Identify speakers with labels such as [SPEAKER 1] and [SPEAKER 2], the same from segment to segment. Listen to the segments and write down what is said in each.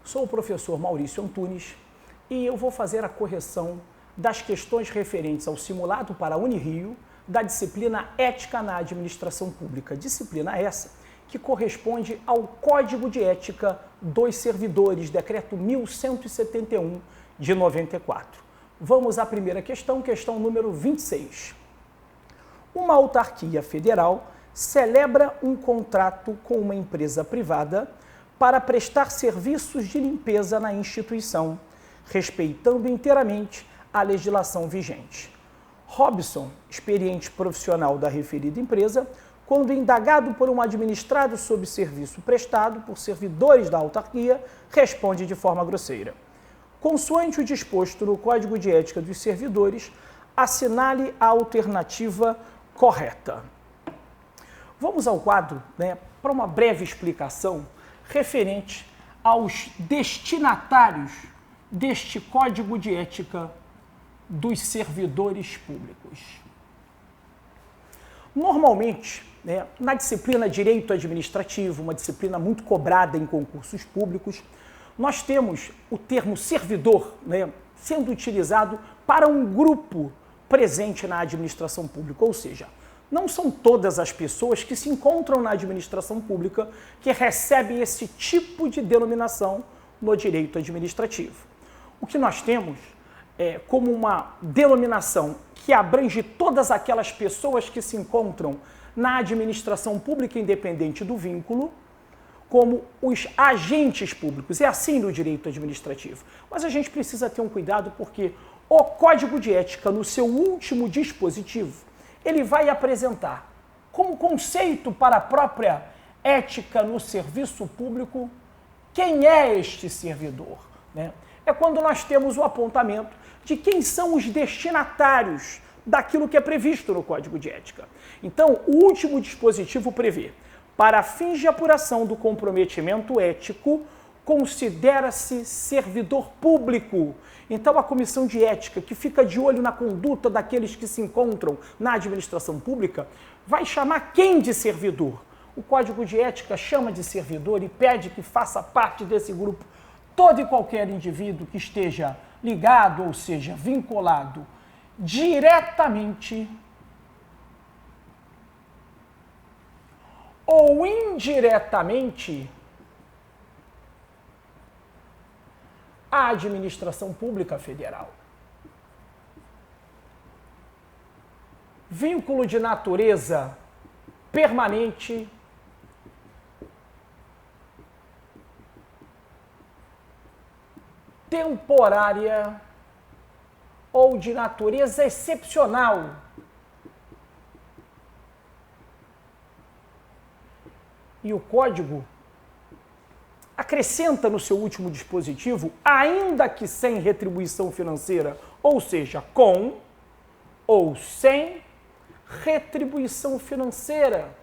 [SPEAKER 1] Sou o professor Maurício Antunes e eu vou fazer a correção das questões referentes ao simulado para a Unirio da disciplina Ética na Administração Pública. Disciplina essa que corresponde ao Código de Ética dos Servidores, Decreto 1171 de 94. Vamos à primeira questão, questão número 26. Uma autarquia federal celebra um contrato com uma empresa privada para prestar serviços de limpeza na instituição, respeitando inteiramente a legislação vigente. Robson, experiente profissional da referida empresa, quando indagado por um administrado sobre serviço prestado por servidores da autarquia, responde de forma grosseira. Consoante o disposto no Código de Ética dos Servidores, assinale a alternativa correta. Vamos ao quadro, para uma breve explicação referente aos destinatários deste Código de Ética dos Servidores Públicos. Normalmente, na disciplina Direito Administrativo, uma disciplina muito cobrada em concursos públicos, nós temos o termo servidor sendo utilizado para um grupo presente na administração pública, ou seja, não são todas as pessoas que se encontram na administração pública que recebem esse tipo de denominação no direito administrativo. O que nós temos como uma denominação que abrange todas aquelas pessoas que se encontram na administração pública independente do vínculo, como os agentes públicos. É assim no direito administrativo. Mas a gente precisa ter um cuidado porque o Código de Ética, no seu último dispositivo, ele vai apresentar como conceito para a própria ética no serviço público quem é este servidor. É quando nós temos o apontamento de quem são os destinatários daquilo que é previsto no Código de Ética. Então, o último dispositivo prevê: para fins de apuração do comprometimento ético, considera-se servidor público. Então, a Comissão de Ética, que fica de olho na conduta daqueles que se encontram na administração pública, vai chamar quem de servidor? O Código de Ética chama de servidor e pede que faça parte desse grupo todo e qualquer indivíduo que esteja ligado, ou seja, vinculado diretamente ou indiretamente à administração pública federal. Vínculo de natureza permanente, temporária ou de natureza excepcional. E o Código acrescenta no seu último dispositivo, ainda que sem retribuição financeira, ou seja, com ou sem retribuição financeira.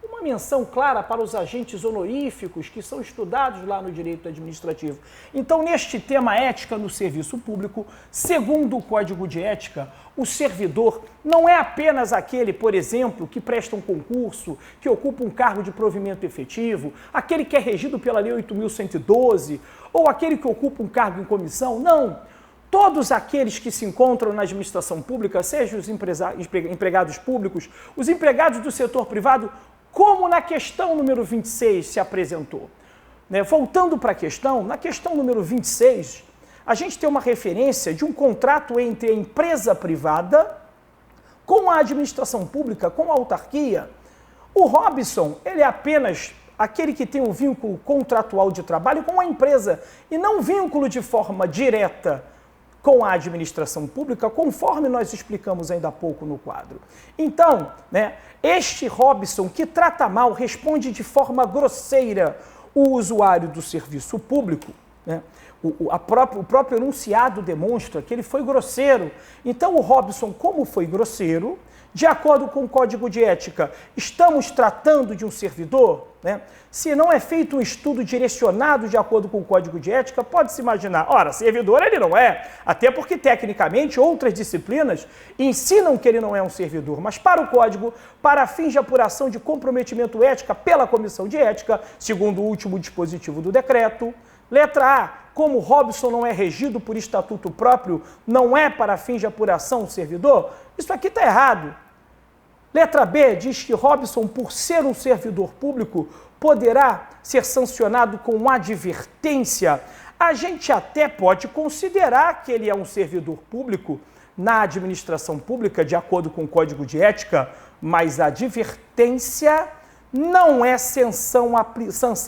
[SPEAKER 1] Uma menção clara para os agentes honoríficos que são estudados lá no direito administrativo. Então, neste tema ética no serviço público, segundo o Código de Ética, o servidor não é apenas aquele, por exemplo, que presta um concurso, que ocupa um cargo de provimento efetivo, aquele que é regido pela Lei 8.112, ou aquele que ocupa um cargo em comissão. Não! Todos aqueles que se encontram na administração pública, sejam os empregados públicos, os empregados do setor privado, como na questão número 26 se apresentou. Voltando para a questão, na questão número 26, a gente tem uma referência de um contrato entre a empresa privada com a administração pública, com a autarquia. O Robson, ele é apenas aquele que tem um vínculo contratual de trabalho com a empresa e não vínculo de forma direta com a administração pública, conforme nós explicamos ainda há pouco no quadro. Então, este Robson, que trata mal, responde de forma grosseira o usuário do serviço público, o próprio enunciado demonstra que ele foi grosseiro. Então, o Robson, como foi grosseiro, De acordo com o Código de Ética, estamos tratando de um servidor? Né? Se não é feito um estudo direcionado de acordo com o Código de Ética, pode-se imaginar, ora, servidor ele não é, até porque tecnicamente outras disciplinas ensinam que ele não é um servidor, mas para o Código, para fins de apuração de comprometimento ética pela Comissão de Ética, segundo o último dispositivo do decreto. Letra A, como Robson não é regido por estatuto próprio, não é para fins de apuração um servidor? Isso aqui está errado. Letra B diz que Robson, por ser um servidor público, poderá ser sancionado com advertência. A gente até pode considerar que ele é um servidor público na administração pública, de acordo com o Código de Ética, mas a advertência não é sanção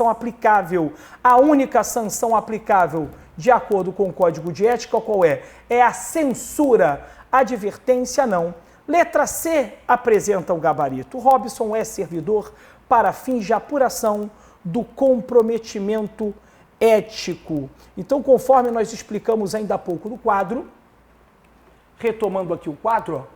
[SPEAKER 1] aplicável. A única sanção aplicável, de acordo com o Código de Ética, qual é? É a censura. Advertência, não. Letra C apresenta o gabarito. Robson é servidor para fins de apuração do comprometimento ético. Então, conforme nós explicamos ainda há pouco no quadro, retomando aqui o quadro,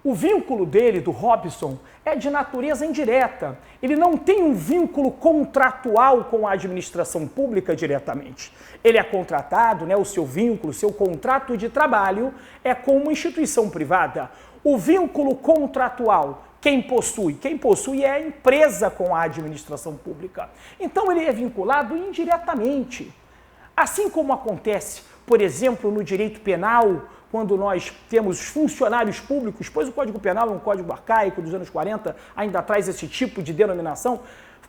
[SPEAKER 1] o vínculo dele, do Robson, é de natureza indireta. Ele não tem um vínculo contratual com a administração pública diretamente. Ele é contratado, né, o seu vínculo, o seu contrato de trabalho é com uma instituição privada. O vínculo contratual, quem possui? Quem possui é a empresa com a administração pública. Então ele é vinculado indiretamente. Assim como acontece, por exemplo, no direito penal, quando nós temos funcionários públicos, pois o Código Penal é um código arcaico dos anos 40, ainda traz esse tipo de denominação,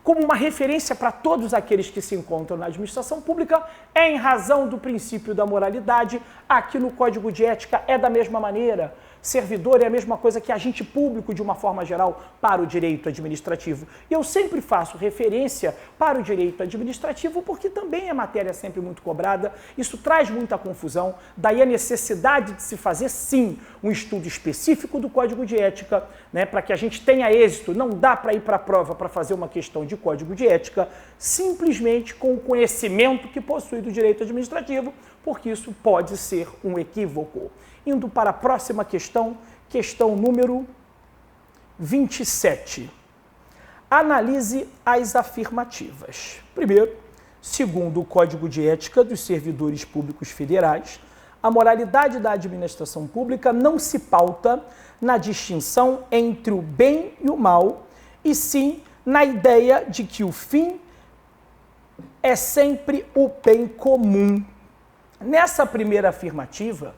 [SPEAKER 1] como uma referência para todos aqueles que se encontram na administração pública, em razão do princípio da moralidade. Aqui no Código de Ética é da mesma maneira. Servidor é a mesma coisa que agente público, de uma forma geral, para o direito administrativo. E eu sempre faço referência para o direito administrativo porque também é matéria sempre muito cobrada, isso traz muita confusão, daí a necessidade de se fazer, sim, um estudo específico do Código de Ética, né, para que a gente tenha êxito. Não dá para ir para a prova para fazer uma questão de Código de Ética simplesmente com o conhecimento que possui do direito administrativo, porque isso pode ser um equívoco. Indo para a próxima questão, questão número 27. Analise as afirmativas. Primeiro, segundo o Código de Ética dos Servidores Públicos Federais, a moralidade da administração pública não se pauta na distinção entre o bem e o mal, e sim na ideia de que o fim é sempre o bem comum. Nessa primeira afirmativa,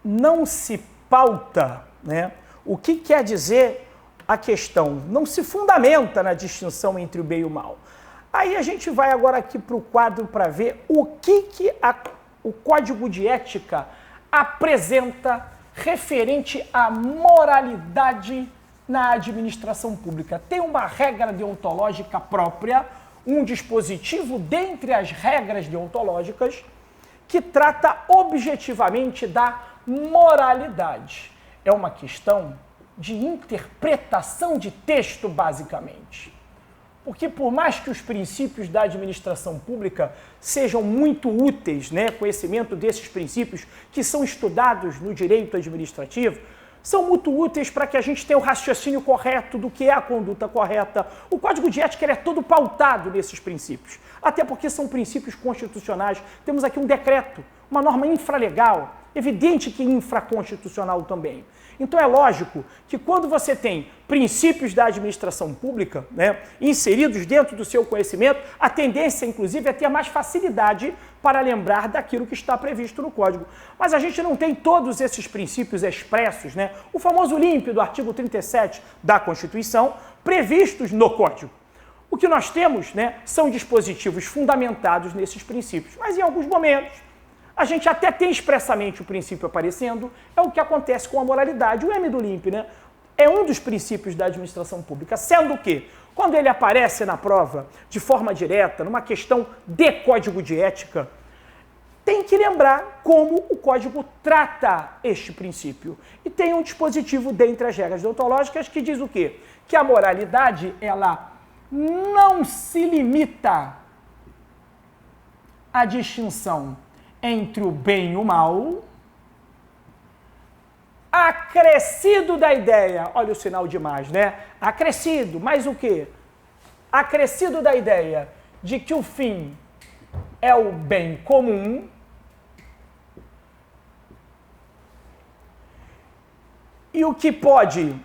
[SPEAKER 1] não se pauta, né? O que quer dizer a questão? Não se fundamenta na distinção entre o bem e o mal. Aí a gente vai agora aqui para o quadro para ver o que o Código de Ética apresenta referente à moralidade na administração pública. Tem uma regra deontológica própria, um dispositivo dentre as regras deontológicas que trata objetivamente da moralidade. É uma questão de interpretação de texto, basicamente. Porque por mais que os princípios da administração pública sejam muito úteis, né, conhecimento desses princípios que são estudados no direito administrativo, são muito úteis para que a gente tenha o raciocínio correto do que é a conduta correta. O Código de Ética ele é todo pautado nesses princípios, até porque são princípios constitucionais. Temos aqui um decreto, uma norma infralegal, evidente que infraconstitucional também. Então é lógico que quando você tem princípios da administração pública, né, inseridos dentro do seu conhecimento, a tendência, inclusive, é ter mais facilidade para lembrar daquilo que está previsto no Código. Mas a gente não tem todos esses princípios expressos, né, o famoso límpido artigo 37 da Constituição, previstos no Código. O que nós temos, né, são dispositivos fundamentados nesses princípios, mas em alguns momentos a gente até tem expressamente o princípio aparecendo, é o que acontece com a moralidade. O M do LIMP, né, é um dos princípios da administração pública, sendo que, quando ele aparece na prova de forma direta, numa questão de Código de Ética, tem que lembrar como o Código trata este princípio. E tem um dispositivo dentre as regras deontológicas que diz o quê? Que a moralidade, ela não se limita à distinção entre o bem e o mal, acrescido da ideia, olha o sinal de mais, né? Acrescido, mais o quê? Acrescido da ideia de que o fim é o bem comum, e o que pode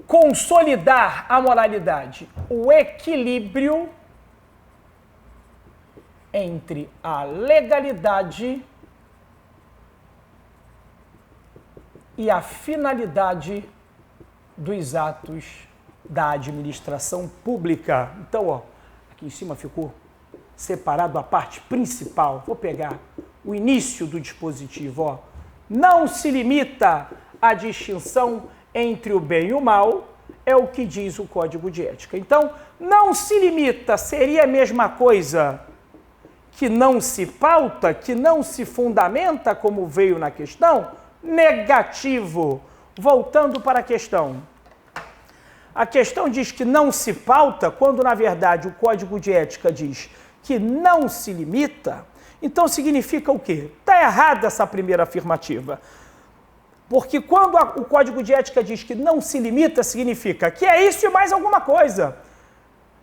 [SPEAKER 1] consolidar a moralidade, o equilíbrio entre a legalidade e a finalidade dos atos da administração pública. Então, ó, aqui em cima ficou separado a parte principal. Vou pegar o início do dispositivo, ó. Não se limita à distinção entre o bem e o mal, é o que diz o Código de Ética. Então, não se limita, seria a mesma coisa que não se pauta, que não se fundamenta, como veio na questão? Negativo. Voltando para a questão. A questão diz que não se pauta, quando na verdade o Código de Ética diz que não se limita. Então significa o quê? Está errada essa primeira afirmativa. Porque quando o Código de Ética diz que não se limita, significa que é isso e mais alguma coisa.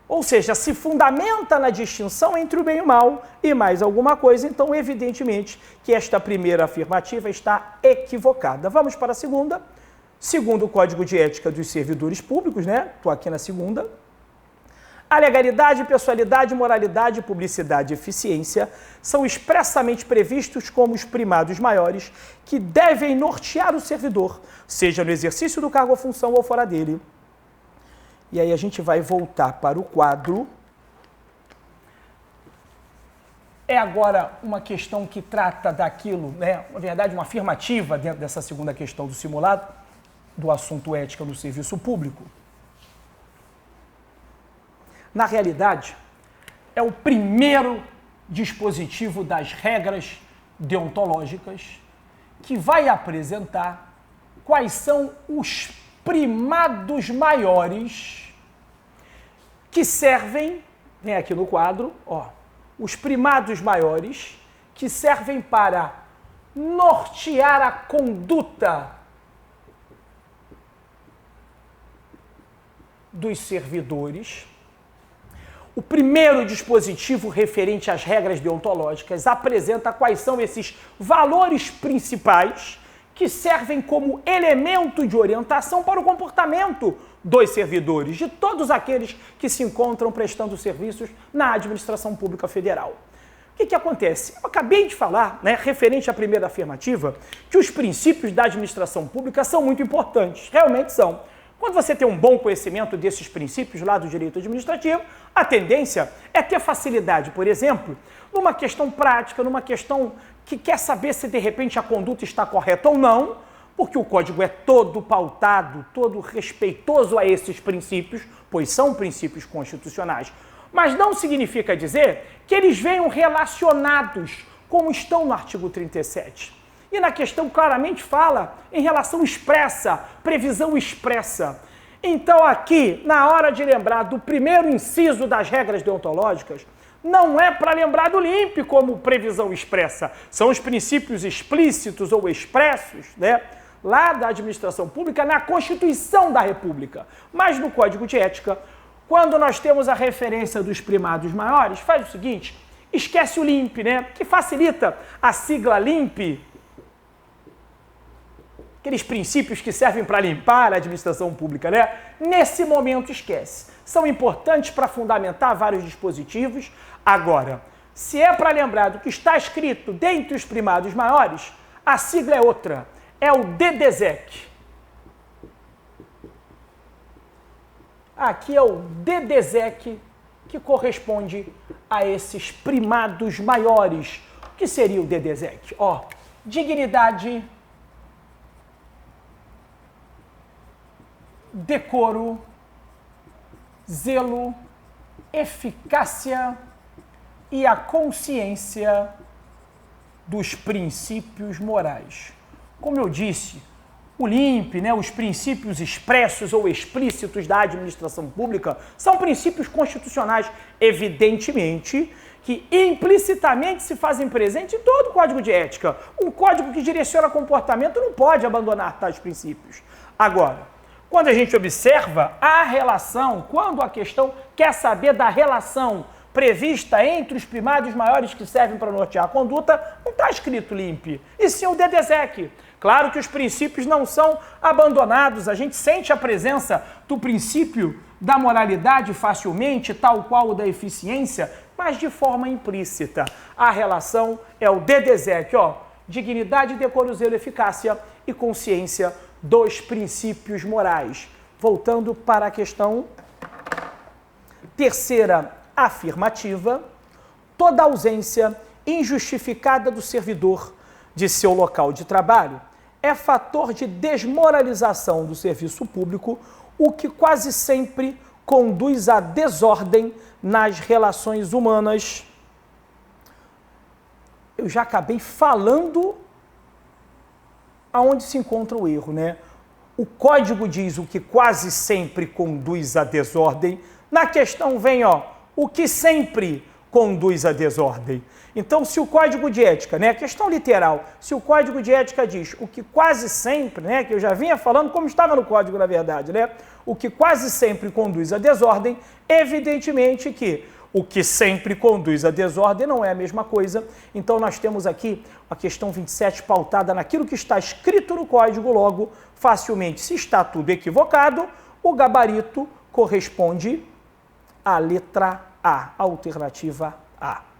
[SPEAKER 1] Ou seja, se fundamenta na distinção entre o bem e o mal e mais alguma coisa, então evidentemente que esta primeira afirmativa está equivocada. Vamos para a segunda. Segundo o Código de Ética dos Servidores Públicos, né? Estou aqui na segunda. A legalidade, pessoalidade, moralidade, publicidade e eficiência são expressamente previstos como os primados maiores que devem nortear o servidor, seja no exercício do cargo ou função ou fora dele. E aí a gente vai voltar para o quadro. É agora uma questão que trata daquilo, né? Na verdade, uma afirmativa dentro dessa segunda questão do simulado, do assunto ética no serviço público. Na realidade, é o primeiro dispositivo das regras deontológicas que vai apresentar quais são os primados maiores que servem, vem aqui no quadro, ó, os primados maiores que servem para nortear a conduta dos servidores. O primeiro dispositivo referente às regras deontológicas apresenta quais são esses valores principais que servem como elemento de orientação para o comportamento dos servidores, de todos aqueles que se encontram prestando serviços na administração pública federal. O que acontece? Eu acabei de falar, né, referente à primeira afirmativa, que os princípios da administração pública são muito importantes, realmente são. Quando você tem um bom conhecimento desses princípios lá do direito administrativo, a tendência é ter facilidade, por exemplo, numa questão prática, numa questão que quer saber se de repente a conduta está correta ou não, porque o código é todo pautado, todo respeitoso a esses princípios, pois são princípios constitucionais. Mas não significa dizer que eles venham relacionados, como estão no artigo 37. E na questão claramente fala em relação expressa, previsão expressa. Então aqui, na hora de lembrar do primeiro inciso das regras deontológicas, não é para lembrar do LIMP como previsão expressa. São os princípios explícitos ou expressos, né, lá da administração pública, na Constituição da República. Mas no Código de Ética, quando nós temos a referência dos primados maiores, faz o seguinte, esquece o LIMP, né, que facilita a sigla LIMP, aqueles princípios que servem para limpar a administração pública, né? Nesse momento esquece. São importantes para fundamentar vários dispositivos. Agora, se é para lembrar do que está escrito dentre os primados maiores, a sigla é outra. É o DDSEC. Aqui é o DDSEC que corresponde a esses primados maiores. O que seria o DDSEC? Ó, dignidade, decoro, zelo, eficácia e a consciência dos princípios morais. Como eu disse, o LIMP, né, os princípios expressos ou explícitos da administração pública são princípios constitucionais. Evidentemente que implicitamente se fazem presente em todo o código de ética. Um código que direciona comportamento não pode abandonar tais princípios. Agora, quando a gente observa a relação, quando a questão quer saber da relação prevista entre os primários maiores que servem para nortear a conduta, não está escrito limpe, e sim o DDSEC. Claro que os princípios não são abandonados, a gente sente a presença do princípio da moralidade facilmente, tal qual o da eficiência, mas de forma implícita. A relação é o DDSEC, dignidade, decoro, zelo, eficácia e consciência dos princípios morais. Voltando para a questão terceira afirmativa, toda ausência injustificada do servidor de seu local de trabalho é fator de desmoralização do serviço público, o que quase sempre conduz à desordem nas relações humanas. Eu já acabei falando aonde se encontra o erro, né? O código diz o que quase sempre conduz à desordem. Na questão vem, o que sempre conduz à desordem. Então, se o código de ética, né, a questão literal, se o código de ética diz o que quase sempre, né, que eu já vinha falando como estava no código na verdade, né, o que quase sempre conduz à desordem, evidentemente que o que sempre conduz à desordem não é a mesma coisa. Então, nós temos aqui a questão 27 pautada naquilo que está escrito no código, logo, facilmente, se está tudo equivocado, o gabarito corresponde à letra A, alternativa A.